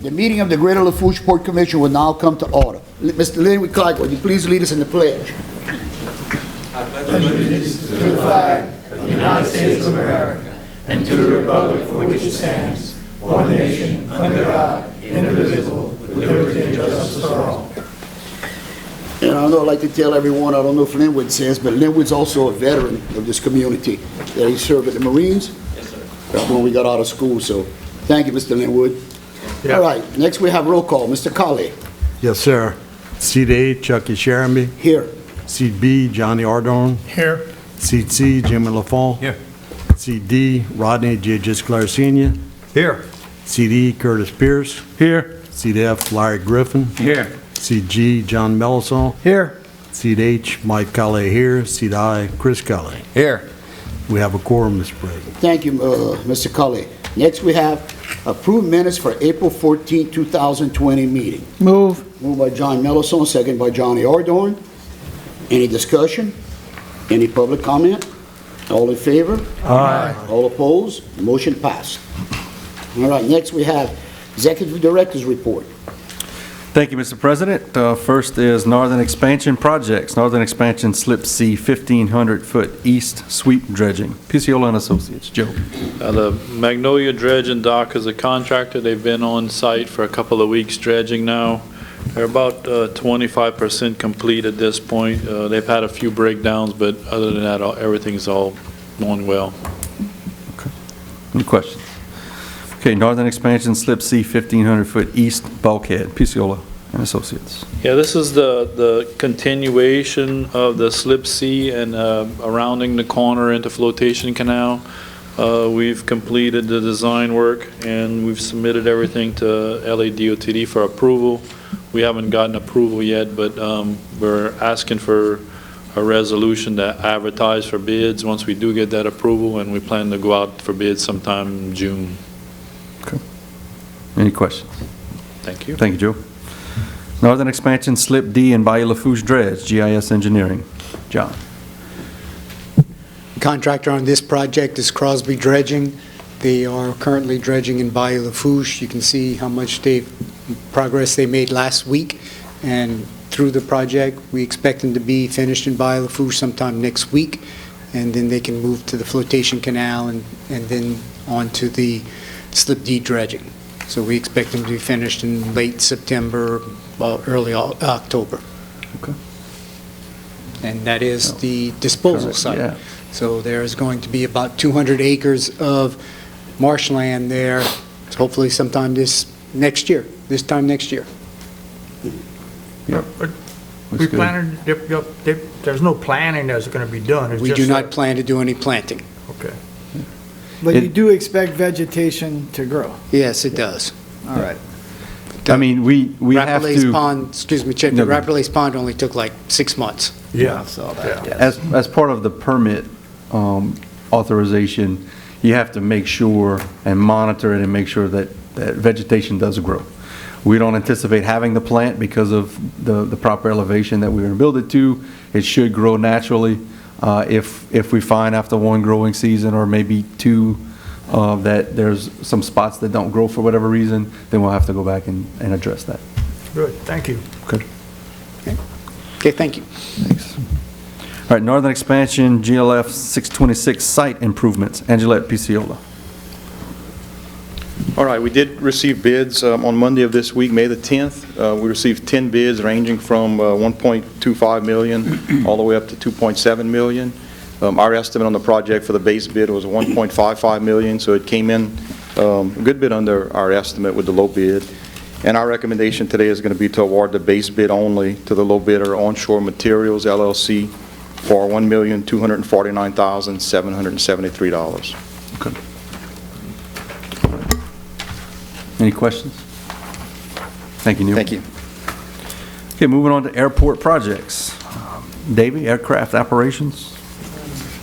The meeting of the Greater Lafourche Port Commission will now come to order. Mr. Linwood Clark, would you please lead us in the pledge? I pledge allegiance to the flag of the United States of America and to the republic for which it stands, one nation, under God, indivisible, with liberty and justice for all. And I know I'd like to tell everyone, I don't know if Linwood says, but Linwood's also a veteran of this community. That he served at the Marines. Yes, sir. When we got out of school, so thank you, Mr. Linwood. Yeah. All right, next we have roll call. Mr. Colley. Yes, sir. Seat A, Chucky Sherrenby. Here. Seat B, Johnny Ardorn. Here. Seat C, Jimmy Lafont. Here. Seat D, Rodney J. Gisclair Sr. Here. Seat E, Curtis Pierce. Here. Seat F, Larry Griffin. Here. Seat G, John Melisson. Here. Seat H, Mike Calais here. Seat I, Chris Calais. Here. We have a quorum, Mr. President. Thank you, Mr. Colley. Next we have approved minutes for April 14, 2020 meeting. Move. Moved by John Melisson, second by Johnny Ardorn. Any discussion? Any public comment? All in favor? Aye. All opposed? Motion passed. All right, next we have Executive Director's Report. Thank you, Mr. President. First is Northern Expansion Projects. Northern Expansion Slip C 1,500-foot east sweep dredging. Picciola and Associates. Joe. The Magnolia Dredge and Dock is a contractor. They've been on site for a couple of weeks dredging now. They're about 25% complete at this point. They've had a few breakdowns, but other than that, everything's all going well. Okay. Any questions? Okay, Northern Expansion Slip C 1,500-foot east bulkhead. Picciola and Associates. Yeah, this is the continuation of the Slip C and rounding the corner into Flotation Canal. We've completed the design work and we've submitted everything to LADOTD for approval. We haven't gotten approval yet, but we're asking for a resolution to advertise for bids once we do get that approval, and we plan to go out for bids sometime in June. Okay. Any questions? Thank you. Thank you, Joe. Northern Expansion Slip D and Bayou Lafourche Dredge, GIS Engineering. John. Contractor on this project is Crosby Dredging. They are currently dredging in Bayou Lafourche. You can see how much progress they made last week, and through the project we expect them to be finished in Bayou Lafourche sometime next week, and then they can move to the Flotation Canal and then on to the Slip D dredging. So we expect them to be finished in late September, early October. Okay. And that is the disposal site. Yeah. So there's going to be about 200 acres of marshland there, hopefully sometime this time next year. Yep. We planning, there's no planning that's going to be done. It's We just do not plan to do any planting. Okay. But you do expect vegetation to grow? Yes, it does. All right. I mean, we have Rapalace to, Pond, excuse me, Chip, No, the go ahead. Rapalace Pond only took like 6 months. Yeah. I saw that, Yeah. yes. as part of the permit authorization, you have to make sure and monitor it and make sure that vegetation does grow. We don't anticipate having the plant because of the proper elevation that we're going to build it to. It should grow naturally. If we find after one growing season or maybe two that there's some spots that don't grow for whatever reason, then we'll have to go back and address that. Good, thank you. Okay. Okay, thank you. Thanks. All right, Northern Expansion, GLF 626 site improvements. Angelette Picciola. All right, we did receive bids on Monday of this week, May the 10th. We received 10 bids ranging from 1.25 million all the way up to 2.7 million. Our estimate on the project for the base bid was 1.55 million, so it came in a good bit under our estimate with the low bid. And our recommendation today is going to be to award the base bid only to the low bidder, Onshore Materials, LLC, for $1,249,773. Okay. Any questions? Thank you, Neil. Thank you. Okay, moving on to airport projects. Davey, aircraft operations.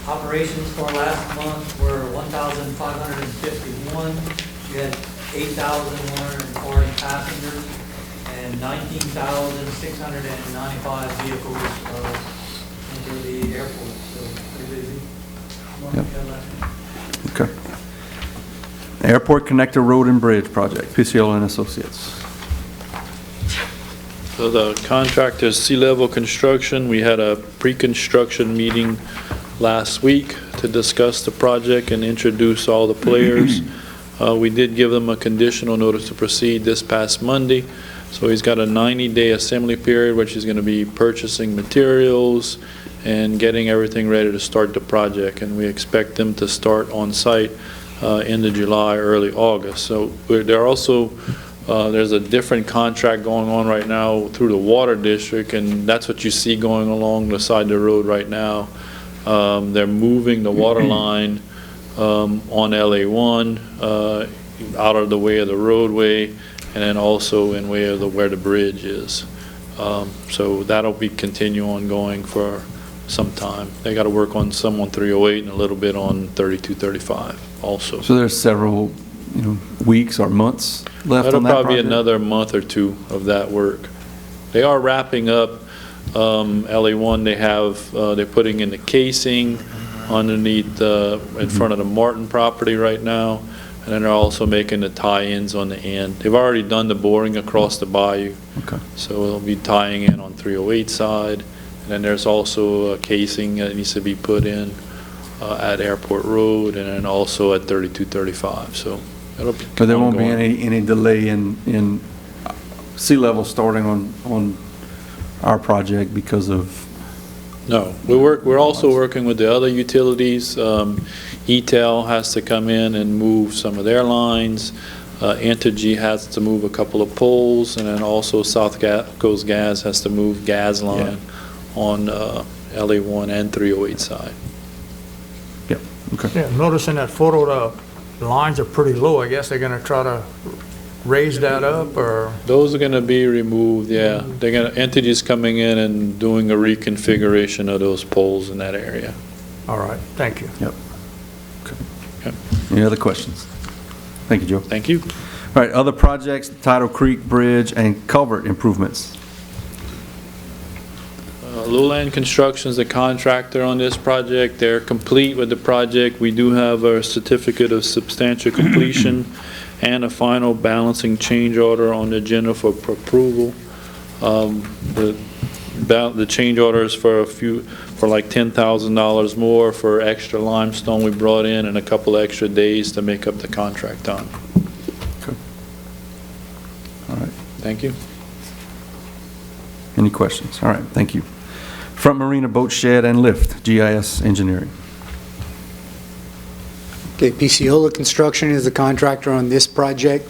Operations for last month were 1,551. We had 8,140 passengers and 19,695 vehicles into the airport. So pretty busy. Yep. Okay. Airport Connector Road and Bridge Project, Picciolo and Associates. So the contractor's sea-level construction, we had a pre-construction meeting last week to discuss the project and introduce all the players. We did give them a conditional notice to proceed this past Monday. So he's got a 90-day assembly period, which he's going to be purchasing materials and getting everything ready to start the project. And we expect them to start on site end of July, early August. So they're also, there's a different contract going on right now through the water district, and that's what you see going along the side of the road right now. They're moving the water line on LA1 out of the way of the roadway, and then also in way of where the bridge is. So that'll be continue ongoing for some time. They got to work on some on 308 and a little bit on 3235 also. So there's several, weeks or months left That'll on that probably be project? another month or two of that work. They are wrapping up LA1. They have, they're putting in the casing underneath, in front of the Martin property right now, and then they're also making the tie-ins on the end. They've already done the boring across the bayou. Okay. So they'll be tying in on 308 side, and then there's also a casing that needs to be put in at Airport Road, and then also at 3235. So it'll be But there won't be ongoing. any delay in sea level starting on our project because of, No, we're also working with the other utilities. ETEL has to come in and move some of their lines. Entergy has to move a couple of poles, and then also South Coast Gas has to move gas line on LA1 and 308 side. okay. Yeah, noticing that photo, the lines are pretty low. I guess they're gonna try to raise that up, or? Those are going to be removed, yeah. They're going to, Entergy's coming in and doing a reconfiguration of those poles in that area. All right, thank you. Any other questions? Thank you, Joe. Thank you. All right, other projects, Tidal Creek Bridge and culvert improvements. Lowland Construction's the contractor on this project. They're complete with the project. We do have a certificate of substantial completion and a final balancing change order on the agenda for approval. The change order is for like $10,000 more for extra limestone we brought in and a couple extra days to make up the contract time. Okay. All right. Thank you. Any questions? All right, thank you. Front Marina Boat Shed and Lift, GIS Engineering. Okay, Picciolo Construction is the contractor on this project.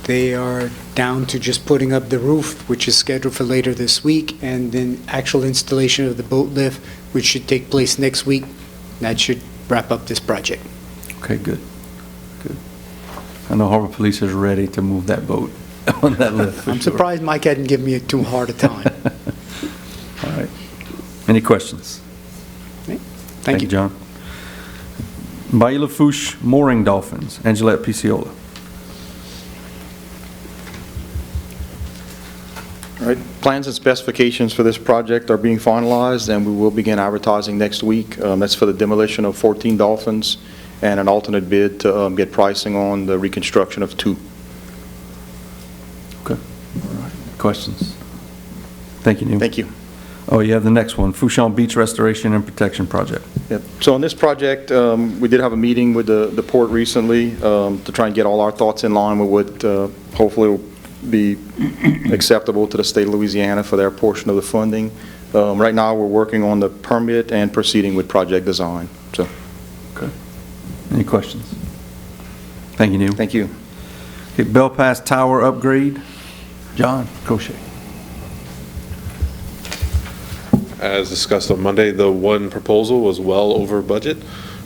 They are down to just putting up the roof, which is scheduled for later this week, and then actual installation of the boat lift, which should take place next week. That should wrap up this project. Okay, good, good. I know Harbor Police is ready to move that boat on that lift. for I'm sure. surprised Mike hadn't given me too hard a time. All right. Any questions? Thank you. John. Bayou Lafourche Mooring Dolphins, Angelette Picciolo. All right, plans and specifications for this project are being finalized, and we will begin advertising next week. That's for the demolition of 14 dolphins and an alternate bid to get pricing on the reconstruction of 2. Okay. All right. Questions? Thank you, Neil. Thank you. Oh, you have the next one, Fouchon Beach Restoration and Protection Project. Yep. So on this project, we did have a meeting with the port recently to try and get all our thoughts in line with what hopefully will be acceptable to the state of Louisiana for their portion of the funding. Right now, we're working on the permit and proceeding with project design. So, Okay. Any questions? Thank you, Neil. thank you. Okay, Bell Pass Tower Upgrade, John Crochet. As discussed on Monday, the one proposal was well over budget,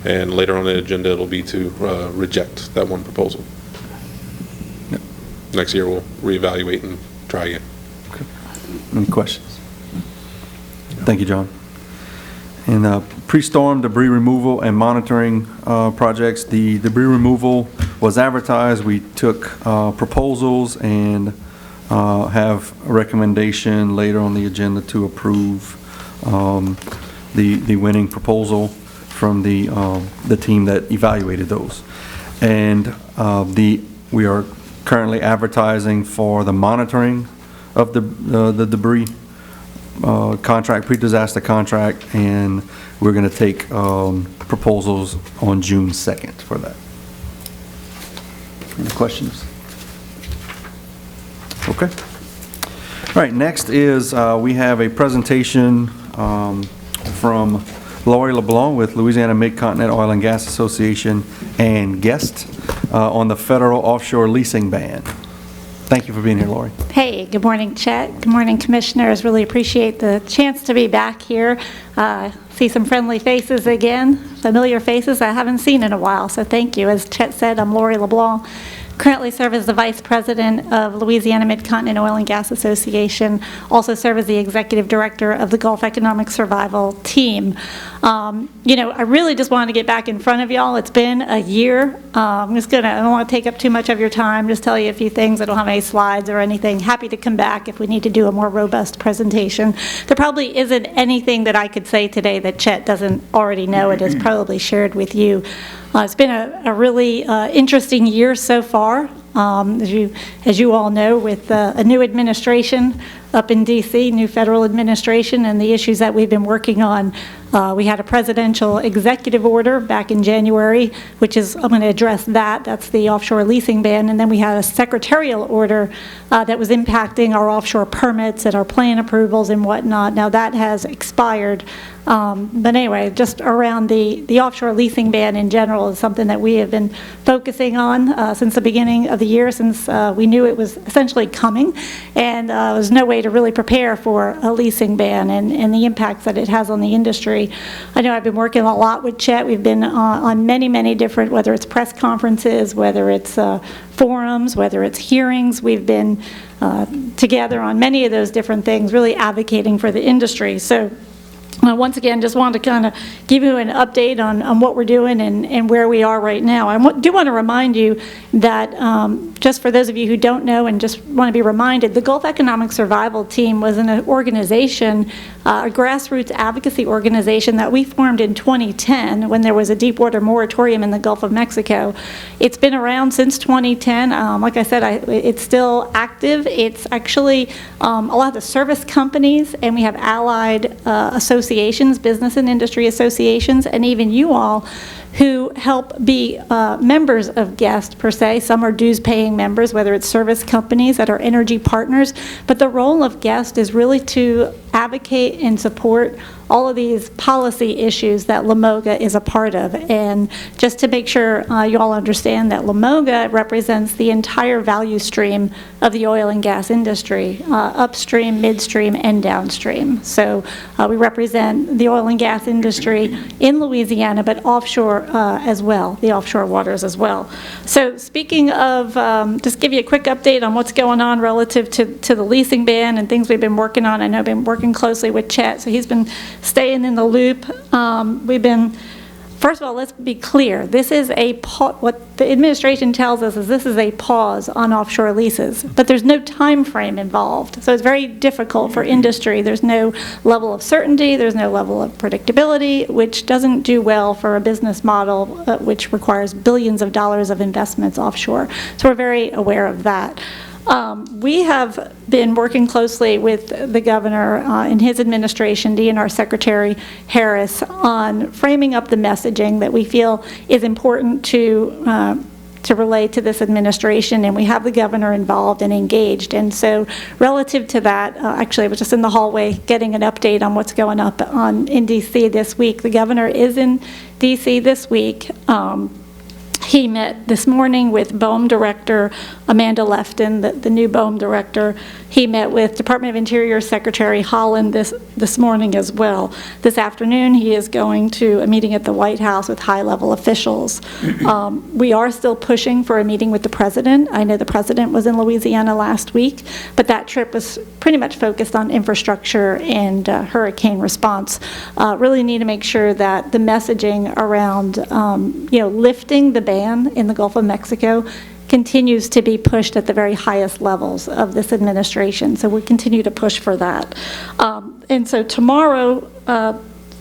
and later on the agenda, it'll be to reject that one proposal. Yep. Next year, we'll reevaluate and try again. Any questions? Thank you, John. And pre-storm debris removal and monitoring projects, the debris removal was advertised. We took proposals and have a recommendation later on the agenda to approve the winning proposal from the team that evaluated those. And we are currently advertising for the monitoring of the debris contract, pre-disaster contract, and we're going to take proposals on June 2nd for that. Any questions? Okay. All right, next is we have a presentation from Lori LeBlanc with Louisiana Mid-Continent Oil and Gas Association and guest on the federal offshore leasing ban. Thank you for being here, Lori. Hey, good morning, Chet. Good morning, Commissioners. Really appreciate the chance to be back here. See some friendly faces again, familiar faces I haven't seen in a while, so thank you. As Chet said, I'm Lori LeBlanc. Currently serve as the Vice President of Louisiana Mid-Continent Oil and Gas Association. Also serve as the Executive Director of the Gulf Economic Survival Team. I really just wanted to get back in front of y'all. It's been a year. I don't want to take up too much of your time, just tell you a few things. I don't have any slides or anything. Happy to come back if we need to do a more robust presentation. There probably isn't anything that I could say today that Chet doesn't already know. It is probably shared with you. It's been a really interesting year so far, as you all know, with a new administration up in D.C., new federal administration, and the issues that we've been working on. We had a presidential executive order back in January, which is, I'm going to address that. That's the offshore leasing ban. And then we had a secretarial order that was impacting our offshore permits and our plan approvals and whatnot. Now that has expired. But anyway, just around the offshore leasing ban in general is something that we have been focusing on since the beginning of the year, since we knew it was essentially coming. And there was no way to really prepare for a leasing ban and the impacts that it has on the industry. I know I've been working a lot with Chet. We've been on many different, whether it's press conferences, whether it's forums, whether it's hearings. We've been together on many of those different things, really advocating for the industry. So once again, just wanted to kind of give you an update on what we're doing and where we are right now. I do want to remind you that, just for those of you who don't know and just want to be reminded, the Gulf Economic Survival Team was an organization, a grassroots advocacy organization that we formed in 2010 when there was a deepwater moratorium in the Gulf of Mexico. It's been around since 2010. Like I said, it's still active. It's actually a lot of the service companies, and we have allied associations, business and industry associations, and even you all who help be members of GUEST per se. Some are dues-paying members, whether it's service companies that are energy partners. But the role of GUEST is really to advocate and support all of these policy issues that LaMoga is a part of. And just to make sure you all understand that LaMoga represents the entire value stream of the oil and gas industry, upstream, midstream, and downstream. So we represent the oil and gas industry in Louisiana, but offshore as well, the offshore waters as well. So speaking of, just give you a quick update on what's going on relative to the leasing ban and things we've been working on. I know I've been working closely with Chet, so he's been staying in the loop. We've been, first of all, let's be clear. This is what the administration tells us is this is a pause on offshore leases, but there's no time frame involved. So it's very difficult for industry. There's no level of certainty. There's no level of predictability, which doesn't do well for a business model which requires billions of dollars of investments offshore. So we're very aware of that. We have been working closely with the governor in his administration, DNR Secretary Harris, on framing up the messaging that we feel is important to relay to this administration, and we have the governor involved and engaged. And so relative to that, actually I was just in the hallway getting an update on what's going up in D.C. this week. The governor is in D.C. this week. He met this morning with BOEM Director Amanda Lefton, the new BOEM Director. He met with Department of Interior Secretary Holland this morning as well. This afternoon, he is going to a meeting at the White House with high-level officials. We are still pushing for a meeting with the President. I know the President was in Louisiana last week, but that trip was pretty much focused on infrastructure and hurricane response. Really need to make sure that the messaging around lifting the ban in the Gulf of Mexico continues to be pushed at the very highest levels of this administration. So we continue to push for that. And so tomorrow,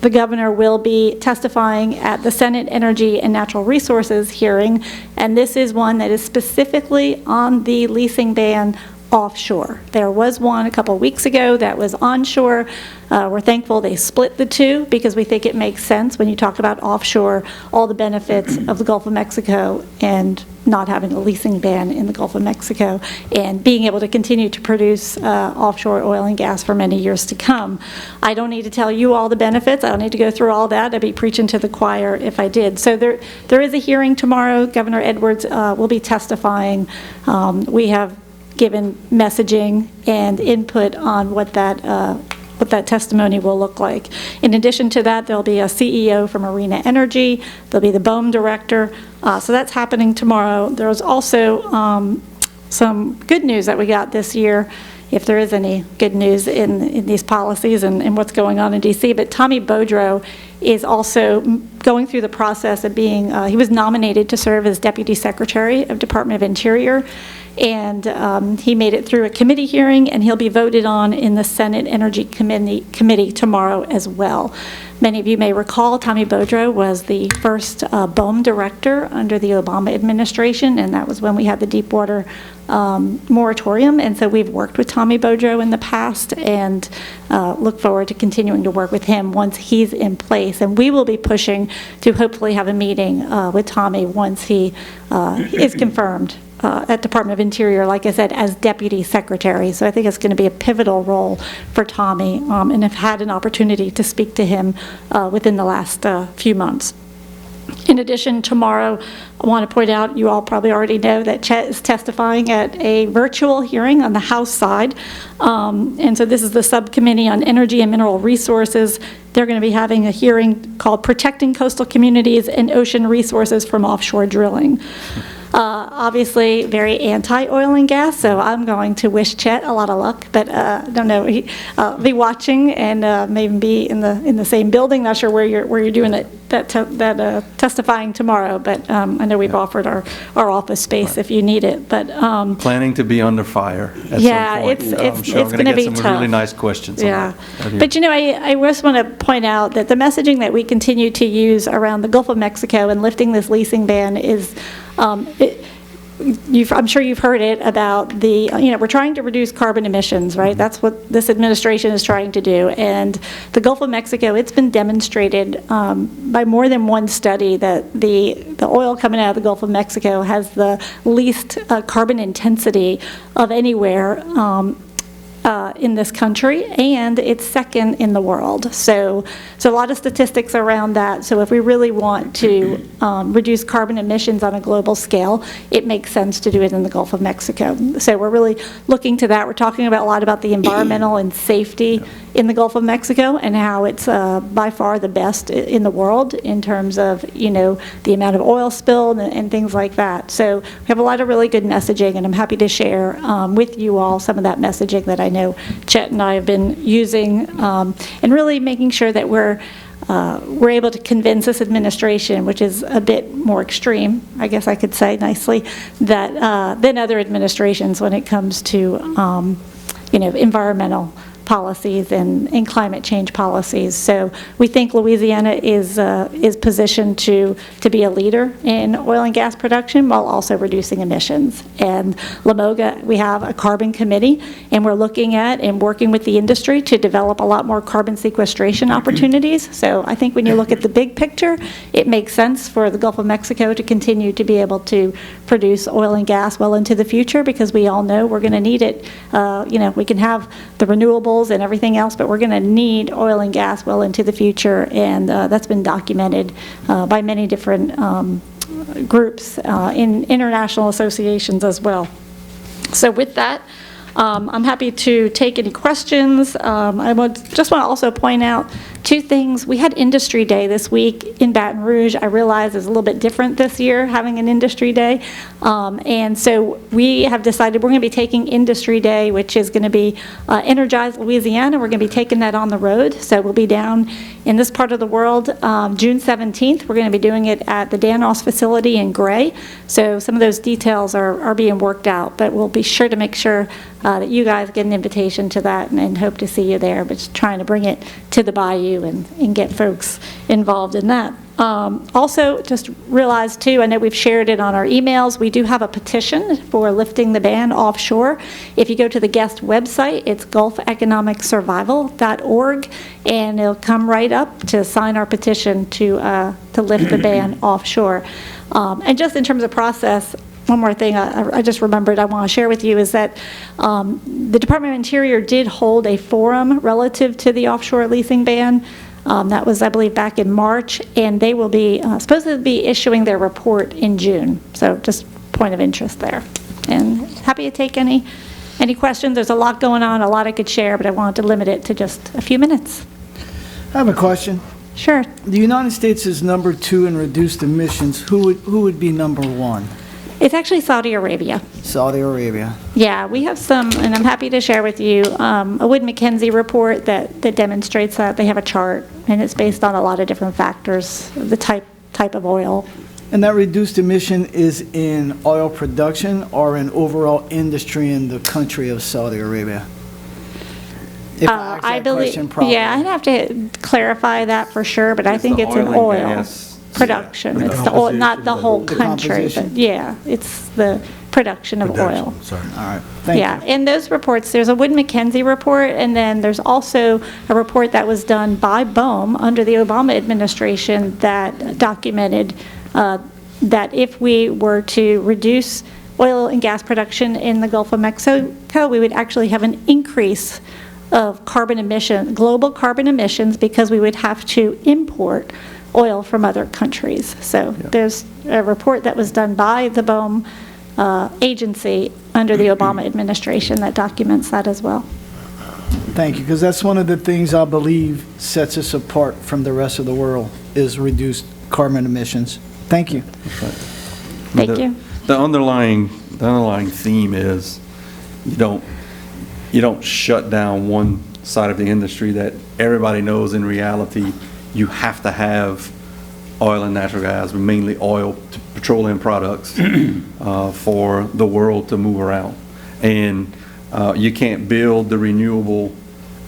the governor will be testifying at the Senate Energy and Natural Resources hearing, and this is one that is specifically on the leasing ban offshore. There was one a couple weeks ago that was onshore. We're thankful they split the two because we think it makes sense when you talk about offshore, all the benefits of the Gulf of Mexico and not having a leasing ban in the Gulf of Mexico and being able to continue to produce offshore oil and gas for many years to come. I don't need to tell you all the benefits. I don't need to go through all that. I'd be preaching to the choir if I did. So there is a hearing tomorrow. Governor Edwards will be testifying. We have given messaging and input on what that testimony will look like. In addition to that, there'll be a CEO from Arena Energy. There'll be the BOEM director. So that's happening tomorrow. There's also some good news that we got this year, if there is any good news in these policies and what's going on in D.C. But Tommy Beaudreau is also going through the process of being, he was nominated to serve as Deputy Secretary of Department of Interior. And he made it through a committee hearing, and he'll be voted on in the Senate Energy Committee tomorrow as well. Many of you may recall Tommy Beaudreau was the first BOEM director under the Obama administration, and that was when we had the Deepwater moratorium. And so we've worked with Tommy Beaudreau in the past and look forward to continuing to work with him once he's in place. And we will be pushing to hopefully have a meeting with Tommy once he is confirmed at Department of Interior, like I said, as Deputy Secretary. So I think it's going to be a pivotal role for Tommy, and have had an opportunity to speak to him within the last few months. In addition, tomorrow, I want to point out, you all probably already know that Chet is testifying at a virtual hearing on the House side. And so this is the Subcommittee on Energy and Mineral Resources. They're going to be having a hearing called Protecting Coastal Communities and Ocean Resources from Offshore Drilling. Obviously very anti-oil and gas, so I'm going to wish Chet a lot of luck, but I don't know, be watching and maybe be in the same building. Not sure where you're doing that testifying tomorrow, but I know we've offered our office space if you need it. But planning to be under fire at yeah, some point. it's going to be some tough. really nice questions. Yeah, on that. but you know, I just want to point out that the messaging that we continue to use around the Gulf of Mexico and lifting this leasing ban is. I'm sure you've heard it about we're trying to reduce carbon emissions, right? That's what this administration is trying to do. And the Gulf of Mexico, it's been demonstrated by more than one study that the oil coming out of the Gulf of Mexico has the least carbon intensity of anywhere in this country, and it's second in the world. So a lot of statistics around that. So if we really want to reduce carbon emissions on a global scale, it makes sense to do it in the Gulf of Mexico. So we're really looking to that. We're talking a lot about the environmental and safety in the Gulf of Mexico and how it's by far the best in the world in terms of, the amount of oil spilled and things like that. So we have a lot of really good messaging, and I'm happy to share with you all some of that messaging that I know Chet and I have been using, and really making sure that we're able to convince this administration, which is a bit more extreme, I guess I could say nicely, that than other administrations when it comes to environmental policies and climate change policies. So we think Louisiana is positioned to be a leader in oil and gas production while also reducing emissions. And Lamoga, we have a carbon committee, and we're looking at and working with the industry to develop a lot more carbon sequestration opportunities. So I think when you look at the big picture, it makes sense for the Gulf of Mexico to continue to be able to produce oil and gas well into the future, because we all know we're going to need it. We can have the renewables and everything else, but we're going to need oil and gas well into the future, and that's been documented by many different groups in international associations as well. So with that, I'm happy to take any questions. I just want to also point out two things. We had Industry Day this week in Baton Rouge. I realize it's a little bit different this year, having an Industry Day. And so we have decided we're going to be taking Industry Day, which is going to be Energize Louisiana. We're going to be taking that on the road. So we'll be down in this part of the world June 17th. We're going to be doing it at the Danos facility in Gray. So some of those details are being worked out, but we'll be sure to make sure that you guys get an invitation to that, and hope to see you there, but just trying to bring it to the bayou you and get folks involved in that. Also, just realized too, I know we've shared it on our emails, we do have a petition for lifting the ban offshore. If you go to the guest website, it's gulfeconomicsurvival.org, and it'll come right up to sign our petition to lift the ban offshore. And just in terms of process, one more thing I just remembered I want to share with you is that the Department of Interior did hold a forum relative to the offshore leasing ban. That was, I believe, back in March, and they will be supposed to be issuing their report in June. So just point of interest there. And happy to take any questions. There's a lot going on, a lot I could share, but I wanted to limit it to just a few minutes. I have a question. Sure. The United States is number 2 in reduced emissions. Who would be number 1? It's actually Saudi Arabia. Saudi Arabia. Yeah, we have some, and I'm happy to share with you, a Wood Mackenzie report that demonstrates that. They have a chart, and it's based on a lot of different factors, the type of oil. And that reduced emission is in oil production or in overall industry in the country of Saudi Arabia? If I ask that question properly. Yeah, I'd have to clarify that for sure, but I think it's in oil production. It's the oil, not the whole country, but yeah, it's the production of oil. Sorry. All right. Thank you. Yeah, in those reports, there's a Wood Mackenzie report, and then there's also a report that was done by BOEM under the Obama administration that documented that if we were to reduce oil and gas production in the Gulf of Mexico, we would actually have an increase of global carbon emissions, because we would have to import oil from other countries. So there's a report that was done by the BOEM agency under the Obama administration that documents that as well. Thank you, because that's one of the things I believe sets us apart from the rest of the world is reduced carbon emissions. Thank you. Thank you. The underlying theme is you don't shut down one side of the industry that everybody knows in reality you have to have oil and natural gas, mainly oil, petroleum products for the world to move around. And you can't build the renewable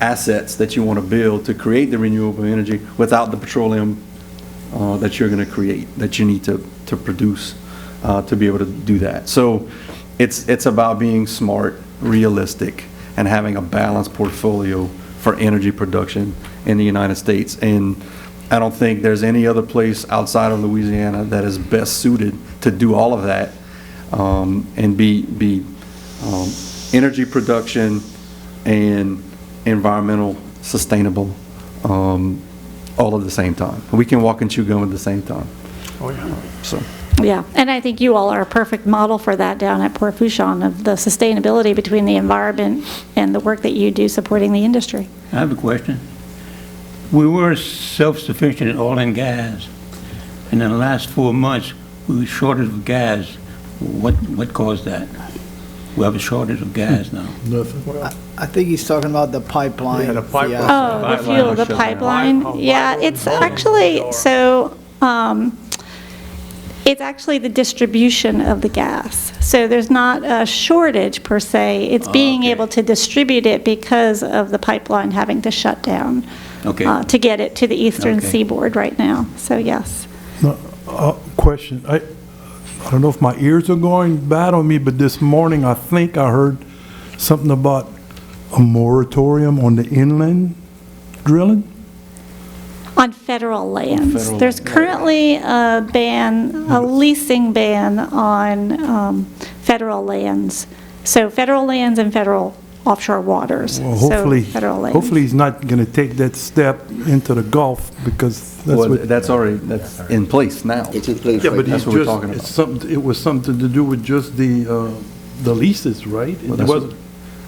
assets that you want to build to create the renewable energy without the petroleum that you're going to create, that you need to produce to be able to do that. So it's about being smart, realistic, and having a balanced portfolio for energy production in the United States. And I don't think there's any other place outside of Louisiana that is best suited to do all of that and be energy production and environmental sustainable all at the same time. We can walk and chew gum at the same time. Oh, yeah. So. Yeah, and I think you all are a perfect model for that down at Port Fouchon, of the sustainability between the environment and the work that you do supporting the industry. I have a question. We were self-sufficient in oil and gas, and in the last 4 months, we were shortage of gas. What caused that? We have a shortage of gas now. I think he's talking about the pipeline. Yeah, the pipeline. Oh, the fuel, the pipeline. Yeah, it's actually, so it's actually the distribution of the gas. So there's not a shortage per se. It's being able to distribute it because of the pipeline having to shut down to get it to the eastern seaboard right now. So yes. Question. I don't know if my ears are going bad on me, but this morning I think I heard something about a moratorium on the inland drilling. On federal lands. There's currently a ban, a leasing ban on federal lands. So federal lands and federal offshore waters. Well, So federal lands. hopefully he's not going to take that step into the Gulf, because that's that's in place now. It's in place Yeah, right but now. That's what we're talking about. it was something to do with just the leases, right? Well, It that's wasn't.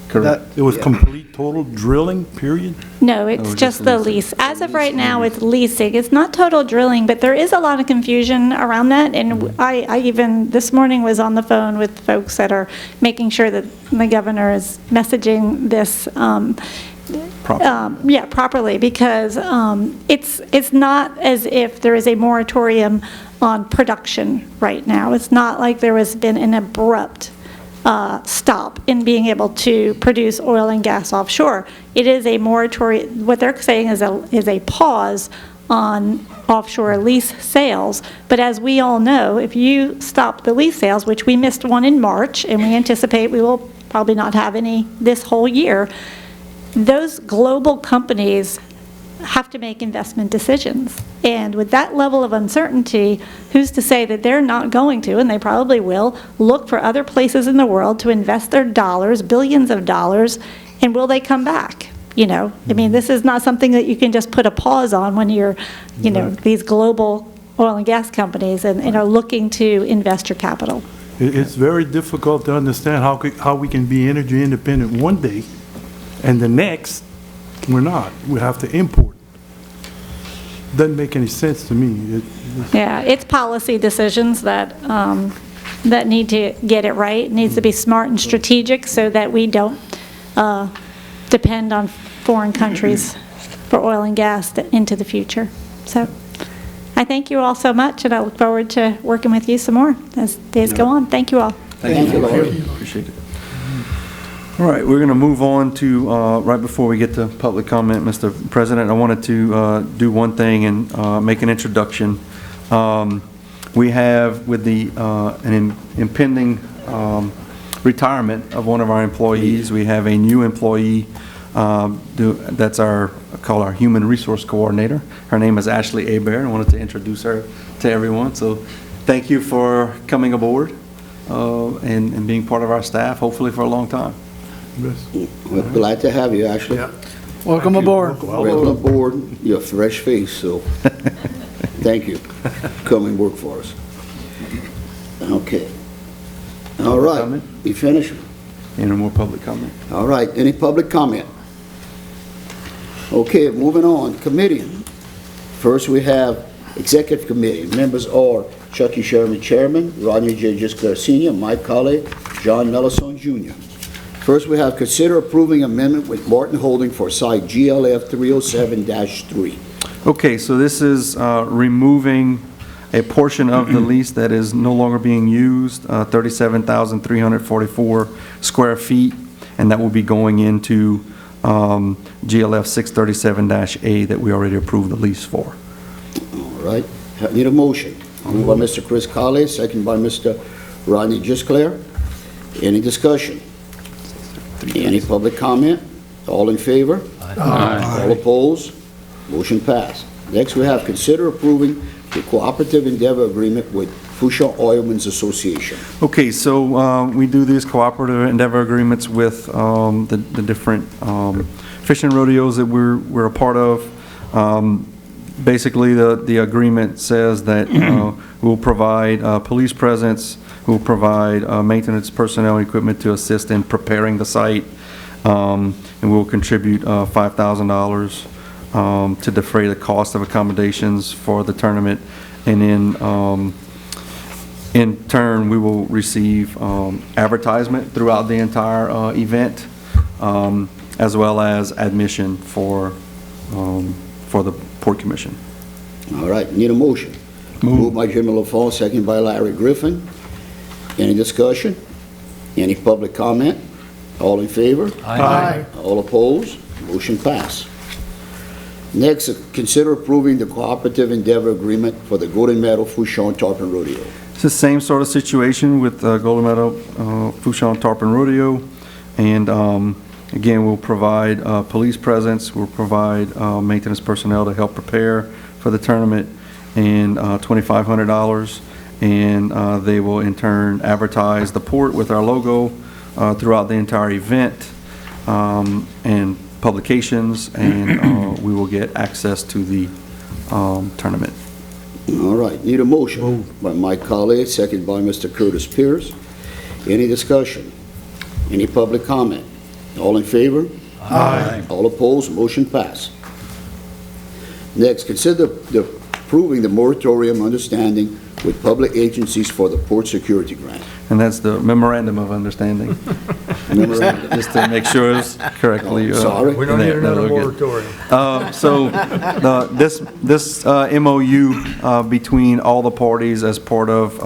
Correct. It was complete, total drilling, period? No, it's just just the leasing. lease. As of right now, it's leasing. It's not total drilling, but there is a lot of confusion around that. And I even, this morning, was on the phone with folks that are making sure that the governor is messaging this properly, because it's not as if there is a moratorium on production right now. It's not like there has been an abrupt stop in being able to produce oil and gas offshore. It is a moratorium, what they're saying is a pause on offshore lease sales. But as we all know, if you stop the lease sales, which we missed one in March, and we anticipate we will probably not have any this whole year, those global companies have to make investment decisions. And with that level of uncertainty, who's to say that they're not going to, and they probably will, look for other places in the world to invest their dollars, billions of dollars, and will they come back? You know, I mean, this is not something that you can just put a pause on when you're, you know, these global oil and gas companies and are looking to invest your capital. It's very difficult to understand how we can be energy independent one day, and the next, we're not. We have to import. Doesn't make any sense to me. Yeah, it's policy decisions that, that need to get it right. It needs to be smart and strategic so that we don't depend on foreign countries for oil and gas into the future. So I thank you all so much, and I look forward to working with you some more as days go on. Thank you all. Thank you, Lori. Appreciate it. All right, we're going to move on to, right before we get to public comment, Mr. President, I wanted to do one thing and make an introduction. We have, with the an impending retirement of one of our employees, we have a new employee that's I call our Human Resource Coordinator. Her name is Ashley Hebert. I wanted to introduce her to everyone. So thank you for coming aboard and being part of our staff, hopefully for a long time. We're glad to have you, Ashley. Welcome aboard. Welcome aboard. You're a fresh face, so thank you. Come and work for us. Okay. All right. You finished? Any more public comment? All right. Any public comment? Okay, moving on. Committee. First, we have Executive Committee. Members are Chucky Sherman, Chairman, Rodney J. Gisclair Sr., Mike Colley, John Mellison, Jr. First, we have consider approving amendment with Martin Holding for site GLF 307-3. Okay, so this is removing a portion of the lease that is no longer being used, 37,344 square feet, and that will be going into GLF 637-A that we already approved the lease for. All right. Need a motion. Moved by Mr. Chris Colley, second by Mr. Rodney Gisclair. Any discussion? Any public comment? All in favor? Aye. All opposed? Motion passed. Next, we have consider approving the cooperative endeavor agreement with Fouchon Oilmen's Association. Okay, so we do these cooperative endeavor agreements with the different fishing rodeos that we're a part of. Basically, the agreement says that we'll provide police presence, we'll provide maintenance personnel and equipment to assist in preparing the site, and we'll contribute $5,000 to defray the cost of accommodations for the tournament, and in turn we will receive advertisement throughout the entire event, as well as admission for the Port Commission. All right, need a motion. Moved by Jimmy Lafourche, second by Larry Griffin. Any discussion? Any public comment? All in favor? Aye. All opposed? Motion passed. Next, consider approving the cooperative endeavor agreement for the Golden Meadow Fouchon Tarpon Rodeo. It's the same sort of situation with Golden Meadow Fouchon Tarpon Rodeo, and again, we'll provide police presence, we'll provide maintenance personnel to help prepare for the tournament, and $2,500, and they will in turn advertise the port with our logo throughout the entire event, and publications, and we will get access to the tournament. All right, need a motion by Mike Colley, second by Mr. Curtis Pierce. Any discussion? Any public comment? All in favor? Aye. All opposed? Motion passed. Next, consider approving the moratorium understanding with public agencies for the port security grant. And that's the memorandum of understanding. Memorandum. Just to make sure it's correctly. Sorry. We don't need another good. moratorium. So this MOU between all the parties as part of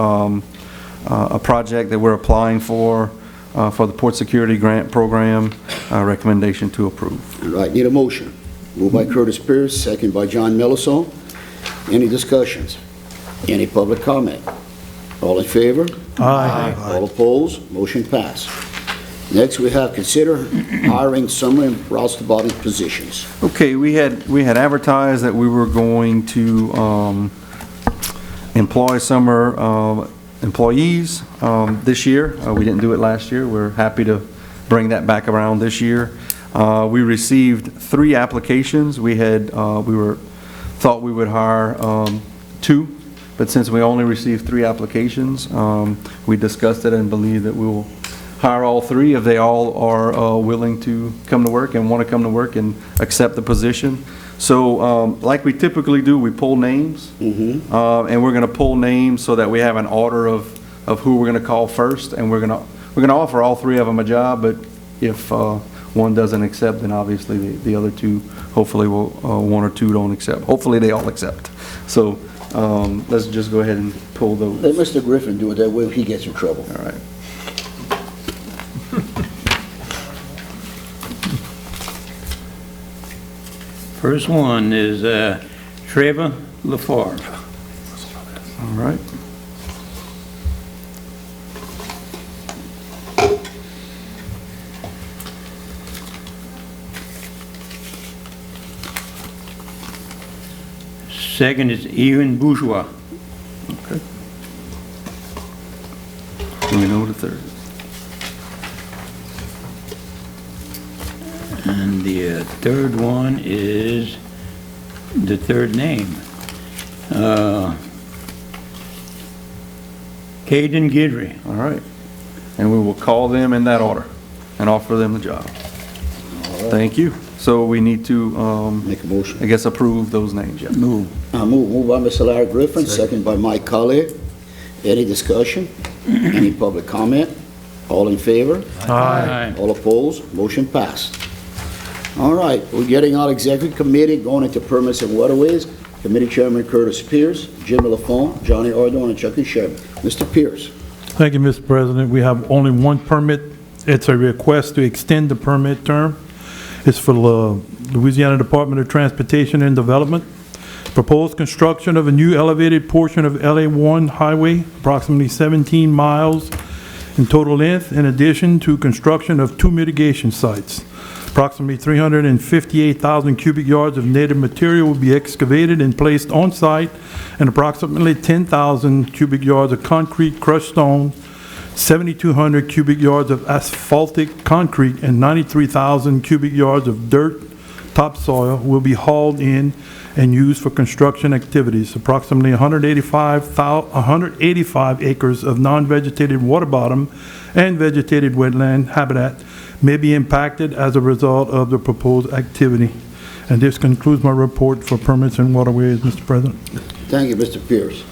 a project that we're applying for for the Port Security Grant Program. Recommendation to approve. All right, need a motion. Moved by Curtis Pierce, second by John Millisome. Any discussions? Any public comment? All in favor? Aye. All opposed? Motion passed. Next, we have consider hiring summer and roster bottom positions. Okay, we had advertised that we were going to employ summer employees this year. We didn't do it last year. We're happy to bring that back around this year. We received 3 applications. We thought we would hire 2, but since we only received 3 applications, we discussed it and believe that we will hire all 3 if they all are willing to come to work and want to come to work and accept the position. So like we typically do, we pull names, and we're going to pull names so that we have an order of who we're going to call first, and we're going to offer all 3 of them a job, but if one doesn't accept, then obviously the other 2, hopefully 1 or 2 don't accept. Hopefully they all accept. So let's just go ahead and pull those. Let Mr. Griffin do it that way if he gets in trouble. All right. First one is Trevor Lafourche. All right. Second is Ian Bourgeois. Okay. Do we know the third? And the third one is the third name. Caden Guidry. All right. And we will call them in that order and offer them the job. Thank you. So we need to, Make a motion. I guess, approve those names, yeah. Move. Moved by Mr. Larry Griffin, second by Mike Collier. Any discussion? Any public comment? All in favor? Aye. All opposed? Motion passed. All right, we're getting out executive committee, going into permits and waterways. Committee Chairman Curtis Pierce, Jim Lafourche, Johnny Ardon, and Chucky Sherman. Mr. Pierce. Thank you, Mr. President. We have only one permit. It's a request to extend the permit term. It's for the Louisiana Department of Transportation and Development. Proposed construction of a new elevated portion of LA1 highway, approximately 17 miles in total length, in addition to construction of 2 mitigation sites. Approximately 358,000 cubic yards of native material will be excavated and placed on site, and approximately 10,000 cubic yards of concrete crushed stone, 7,200 cubic yards of asphaltic concrete, and 93,000 cubic yards of dirt topsoil will be hauled in and used for construction activities. Approximately 185 acres of non-vegetated water bottom and vegetated wetland habitat may be impacted as a result of the proposed activity. And this concludes my report for permits and waterways, Mr. President. Thank you, Mr. Pierce.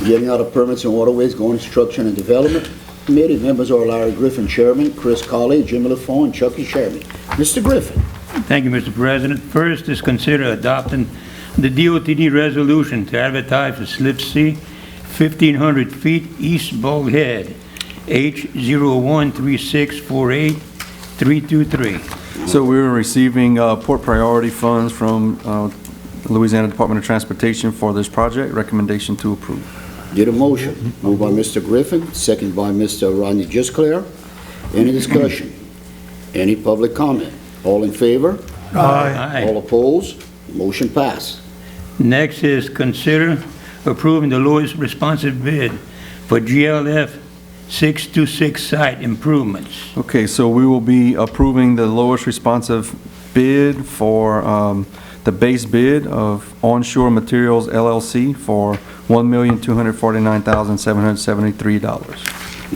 Getting out of permits and waterways, going to construction and development. Committee members are Larry Griffin, Chairman, Chris Colley, Jim Lafourche, and Chucky Sherman. Mr. Griffin. Thank you, Mr. President. First is consider adopting the DOTD resolution to advertise for slip C, 1,500 feet East Bulkhead, H013648-323. So we were receiving port priority funds from Louisiana Department of Transportation for this project. Recommendation to approve. Did a motion. Moved by Mr. Griffin, second by Mr. Rodney Gisclair. Any discussion? Any public comment? All in favor? Aye. All opposed? Motion passed. Next is consider approving the lowest responsive bid for GLF 626 site improvements. Okay, so we will be approving the lowest responsive bid for the base bid of Onshore Materials LLC for $1,249,773.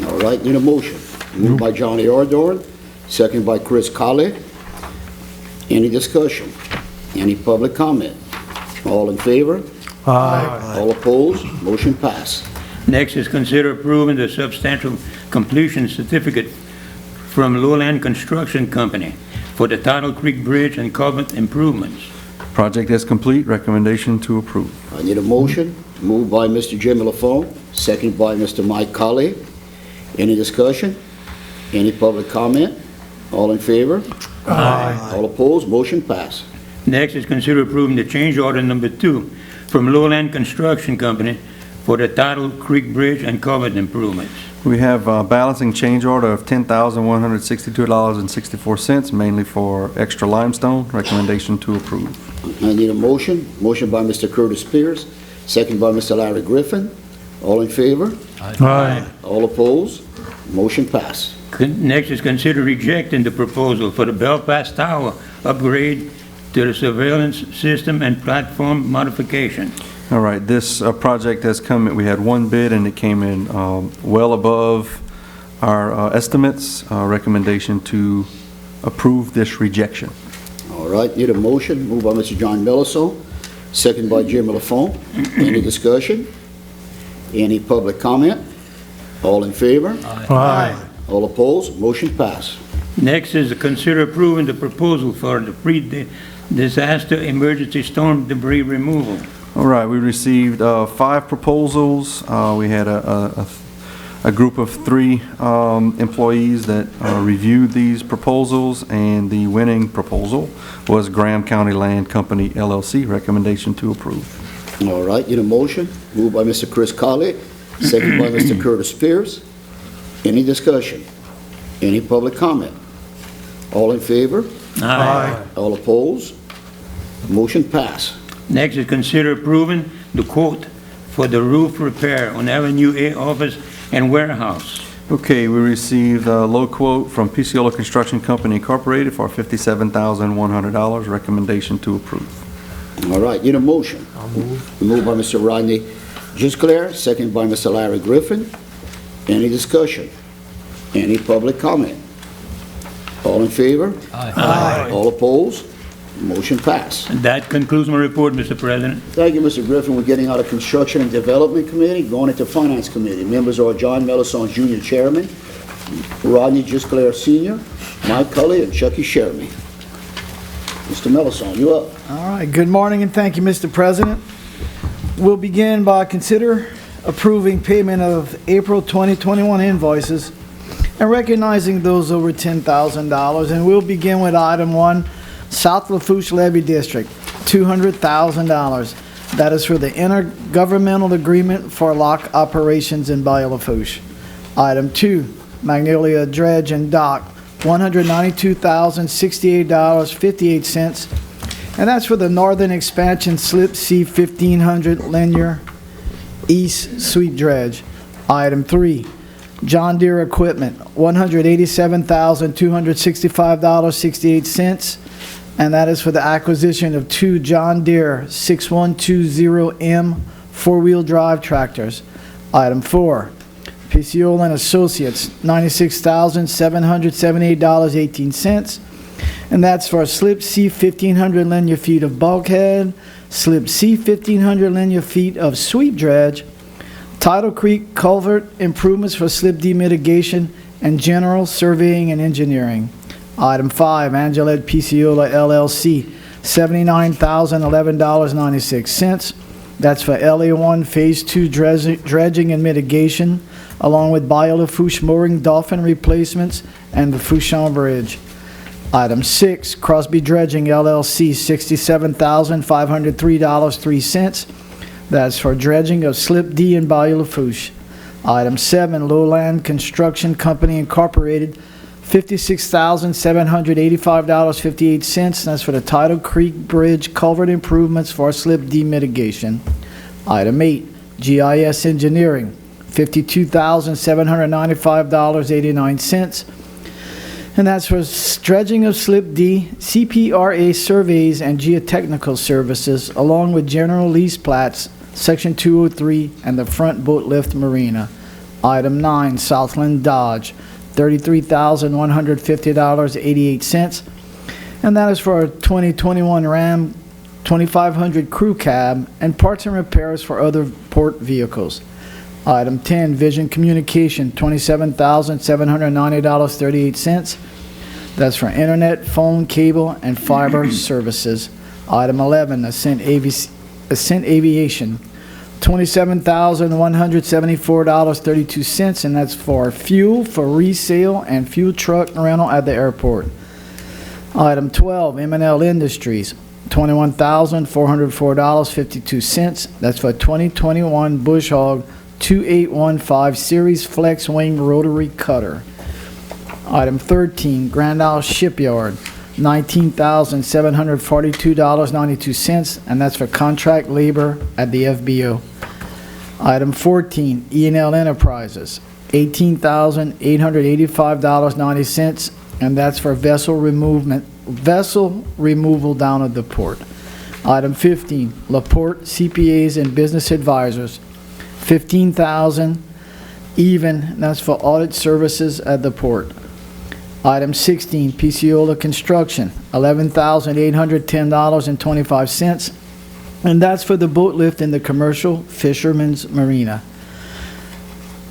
All right, need a motion. Moved by Johnny Ardorn, second by Chris Colley. Any discussion? Any public comment? All in favor? Aye. All opposed? Motion passed. Next is consider approving the substantial completion certificate from Lowland Construction Company for the Tidal Creek Bridge and culvert improvements. Project is complete. Recommendation to approve. I need a motion. Moved by Mr. Jim Lafourche, second by Mr. Mike Colley. Any discussion? Any public comment? All in favor? Aye. All opposed? Motion passed. Next is consider approving the change order number 2 from Lowland Construction Company for the Tidal Creek Bridge and culvert improvements. We have a balancing change order of $10,162.64, mainly for extra limestone. Recommendation to approve. I need a motion. Motion by Mr. Curtis Pierce, second by Mr. Larry Griffin. All in favor? Aye. All opposed? Motion passed. Next is consider rejecting the proposal for the Belfast Tower upgrade to the surveillance system and platform modification. All right, this project has come, we had one bid and it came in well above our estimates. Recommendation to approve this rejection. All right, need a motion. Moved by Mr. John Millisome, second by Jim Lafourche. Any discussion? Any public comment? All in favor? Aye. All opposed? Motion passed. Next is to consider approving the proposal for the pre-disaster emergency storm debris removal. All right, we received 5 proposals. We had a group of 3 employees that reviewed these proposals, and the winning proposal was Graham County Land Company, LLC. Recommendation to approve. All right, need a motion. Moved by Mr. Chris Colley, second by Mr. Curtis Pierce. Any discussion? Any public comment? All in favor? Aye. All opposed? Motion passed. Next is consider approving the quote for the roof repair on Avenue A office and warehouse. Okay, we received a low quote from Picciola Construction Company Incorporated for $57,100. Recommendation to approve. All right, need a motion. I'll move. Moved by Mr. Rodney Gisclair, second by Mr. Larry Griffin. Any discussion? Any public comment? All in favor? Aye. All opposed? Motion passed. And that concludes my report, Mr. President. Thank you, Mr. Griffin. We're getting out of Construction and Development Committee, going into Finance Committee. Members are John Millisome Jr., Chairman, Rodney Gisclair Sr., Mike Cully, and Chucky Sherman. Mr. Millisome, you up. All right, good morning and thank you, Mr. President. We'll begin by consider approving payment of April 2021 invoices and recognizing those over $10,000. And we'll begin with item 1, South Lafourche Levy District, $200,000. That is for the intergovernmental agreement for lock operations in Bayou Lafourche. Item 2, Magnolia Dredge and Dock, $192,068.58. And that's for the Northern Expansion Slip C 1500 linear east sweep dredge. Item 3, John Deere Equipment, $187,265.68. And that is for the acquisition of 2 John Deere 6120M four-wheel drive tractors. Item 4, Picciola and Associates, $96,778.18. And that's for a Slip C 1500 linear feet of bulkhead, Slip C 1500 linear feet of sweep dredge, Tidal Creek culvert improvements for Slip D mitigation, and general surveying and engineering. Item 5, Angelet Picciola LLC, $79,011.96. That's for LA1 Phase 2 dredging and mitigation, along with Bayou Lafourche mooring dolphin replacements and the Fouchon Bridge. Item 6, Crosby Dredging LLC, $67,503.03. That's for dredging of Slip D in Bayou Lafourche. Item 7, Lowland Construction Company Incorporated, $56,785.58. That's for the Tidal Creek Bridge culvert improvements for Slip D mitigation. Item 8, GIS Engineering, $52,795.89. And that's for dredging of Slip D, CPRA surveys and geotechnical services, along with general lease plats, Section 203, and the front boat lift marina. Item 9, Southland Dodge, $33,150.88. And that is for a 2021 Ram 2500 crew cab and parts and repairs for other port vehicles. Item 10, Vision Communication, $27,790.38. That's for internet, phone, cable, and fiber services. Item 11, Ascent Aviation, $27,174.32, and that's for fuel for resale and fuel truck rental at the airport. Item 12, M&L Industries, $21,404.52. That's for a 2021 Bush Hog 2815 Series Flex Wing Rotary Cutter. Item 13, Grand Isle Shipyard, $19,742.92, and that's for contract labor at the FBO. Item 14, E&L Enterprises, $18,885.90, and that's for vessel removal down at the port. Item 15, Lafourche CPAs and Business Advisors, $15,000 even, and that's for audit services at the port. Item 16, Picciola Construction, $11,810.25, and that's for the boat lift in the commercial fisherman's marina.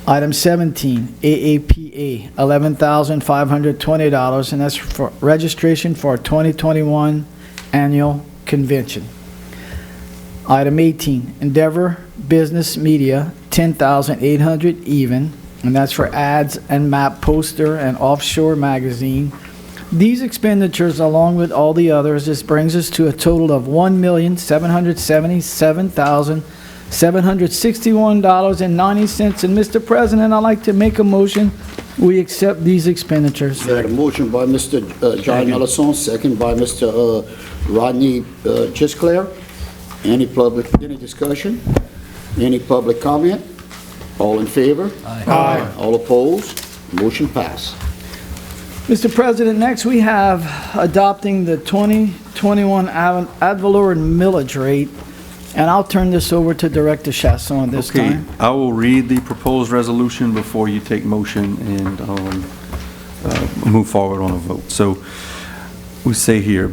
Item 17, AAPA, $11,520, and that's for registration for our 2021 annual convention. Item 18, Endeavor Business Media, $10,800 even, and that's for ads and map poster and Offshore magazine. These expenditures, along with all the others, this brings us to a total of $1,777,761.90. And Mr. President, I'd like to make a motion, we accept these expenditures. We had a motion by Mr. John Ellison, second by Mr. Rodney Gisclair. Any discussion? Any public comment? All in favor? Aye. All opposed? Motion passed. Mr. President, next we have adopting the 2021 ad valorem millage rate, and I'll turn this over to Director Chasson this time. I will read the proposed resolution before you take motion and move forward on a vote. So we say here,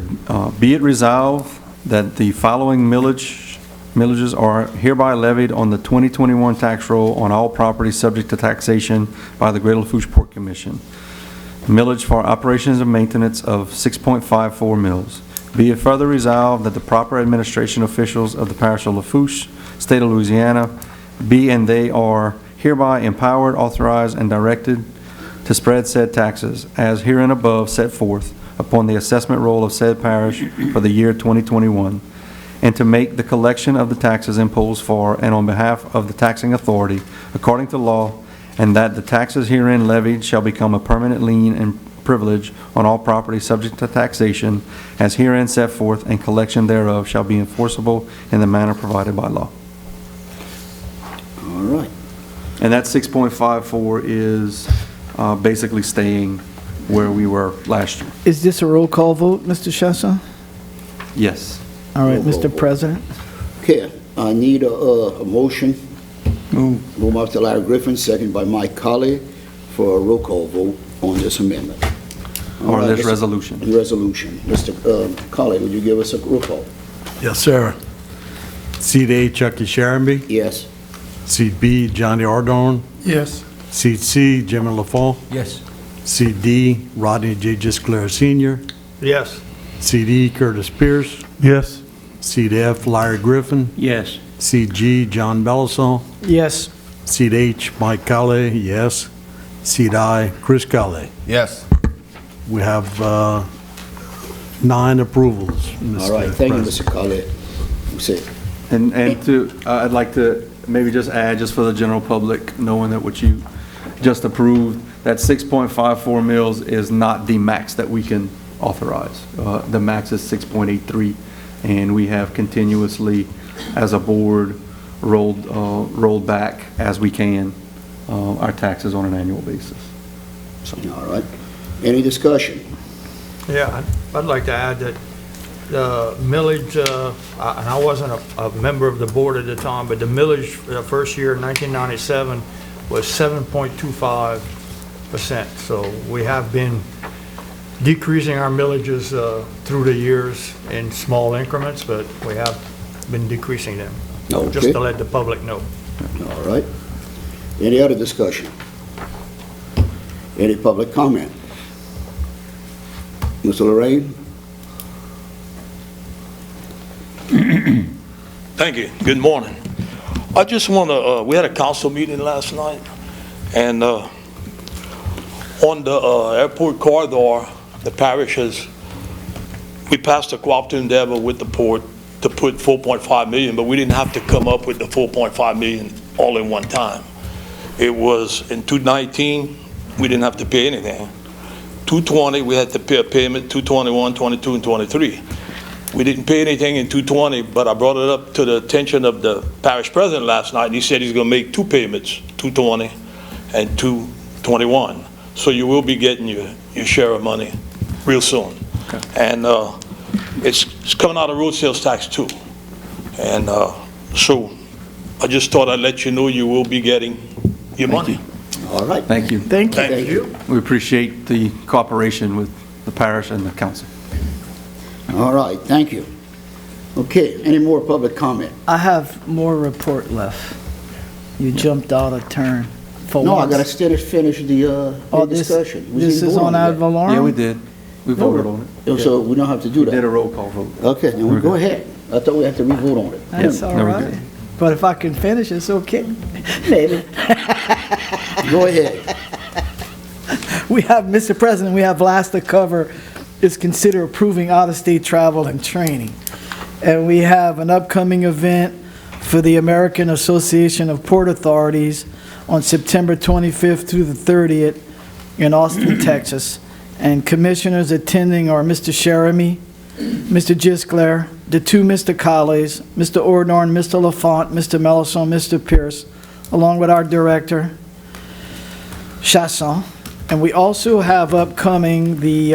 be it resolved that the following millages are hereby levied on the 2021 tax roll on all property subject to taxation by the Greater Lafourche Port Commission. Millage for operations and maintenance of 6.54 mils. Be it further resolved that the proper administration officials of the parish of Lafourche, state of Louisiana, be and they are hereby empowered, authorized, and directed to spread said taxes as herein above set forth upon the assessment roll of said parish for the year 2021, and to make the collection of the taxes imposed for and on behalf of the taxing authority according to law, and that the taxes herein levied shall become a permanent lien and privilege on all property subject to taxation as herein set forth, and collection thereof shall be enforceable in the manner provided by law. All right. And that 6.54 is basically staying where we were last year. Is this a roll call vote, Mr. Chasson? Yes. All right, Roll call Mr. vote. President. Okay, I need a motion. Move by Mr. Larry Griffin, second by Mike Colley for a roll call vote on this amendment. All Or right, this resolution. Resolution. Mr. Colley, would you give us a roll call? Yes, sir. Seat A, Chucky Sharonby. Yes. Seat B, Johnny Ardorn. Yes. Seat C, Jimmy Lafont. Yes. Seat D, Rodney J. Gisclair Sr. Yes. Seat E, Curtis Pierce. Yes. Seat F, Larry Griffin. Yes. Seat G, John Bellisson. Yes. Seat H, Mike Colley, yes. Seat I, Chris Colley. Yes. We have 9 approvals, Mr. All right, thank you, President. Mr. Colley. Say, And I'd like to maybe just add, just for the general public, knowing that what you just approved, that 6.54 mils is not the max that we can authorize. The max is 6.83, and we have continuously, as a board, rolled back as we can our taxes on an annual basis. So. all right. Any discussion? Yeah, I'd like to add that the millage, and I wasn't a member of the board at the time, but the millage for the first year, 1997, was 7.25%. So we have been decreasing our millages through the years in small increments, but we have been decreasing them. Okay. Just to let the public know. All right. Any other discussion? Any public comment? Mr. Lorraine? Thank you. Good morning. I just want to, we had a council meeting last night, and on the airport corridor, the parish we passed a cooperative endeavor with the port to put 4.5 million, but we didn't have to come up with the 4.5 million all in one time. It was in 2019, we didn't have to pay anything. 220, we had to pay a payment, 221, 22, and 23. We didn't pay anything in 220, but I brought it up to the attention of the parish president last night, and he said he's going to make two payments, 220 and 221. So you will be getting your share of money real soon. Okay. And it's coming out of road sales tax too. And so I just thought I'd let you know you will be getting your money. All right. Thank you. Thank you. Thank you. We appreciate the cooperation with the parish and the council. All right, thank you. Okay, any more public comment? I have more report left. You jumped out of turn for No, I once. gotta finish the discussion. We This didn't is vote on it ad yet. valorem? Yeah, we did. We voted on it. So we don't have to do We did a that? roll call vote. Okay, then We're go good. ahead. I thought we had to re-vote on it. That's Yeah, all no, we're right. good. But if I can finish, it's okay. Maybe. Go ahead. We have, Mr. President, we have last to cover is consider approving out-of-state travel and training. And we have an upcoming event for the American Association of Port Authorities on September 25th through the 30th in Austin, Texas. And commissioners attending are Mr. Sheremy, Mr. Gisclair, the two Mr. Colles, Mr. Ordorn, Mr. Lafont, Mr. Melanson, Mr. Pierce, along with our director, Chasson. And we also have upcoming the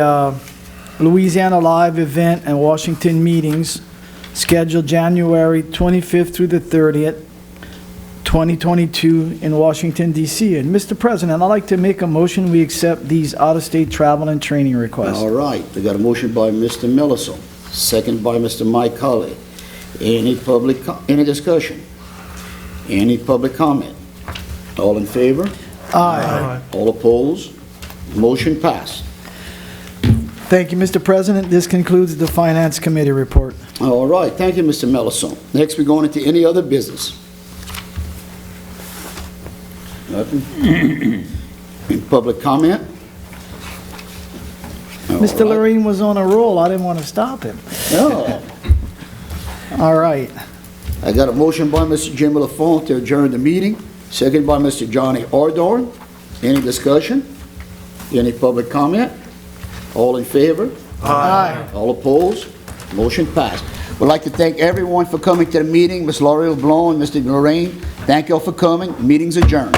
Louisiana Live event and Washington meetings scheduled January 25th through the 30th, 2022 in Washington, D.C. And Mr. President, I'd like to make a motion we accept these out-of-state travel and training requests. All right, we got a motion by Mr. Millerson, second by Mr. Mike Colley. Any discussion? Any public comment? All in favor? Aye. All opposed? Motion passed. Thank you, Mr. President. This concludes the Finance Committee report. All right, thank you, Mr. Millerson. Next, we're going into any other business. Nothing? Any public comment? All Mr. right. Lorraine was on a roll. I didn't want to stop him. No. All right. I got a motion by Mr. Jim Lafont to adjourn the meeting, second by Mr. Johnny Ordorn. Any discussion? Any public comment? All in favor? Aye. All opposed? Motion passed. We'd like to thank everyone for coming to the meeting. Ms. L'Oreal Blon and Mr. Lorraine, thank you all for coming. Meeting's adjourned.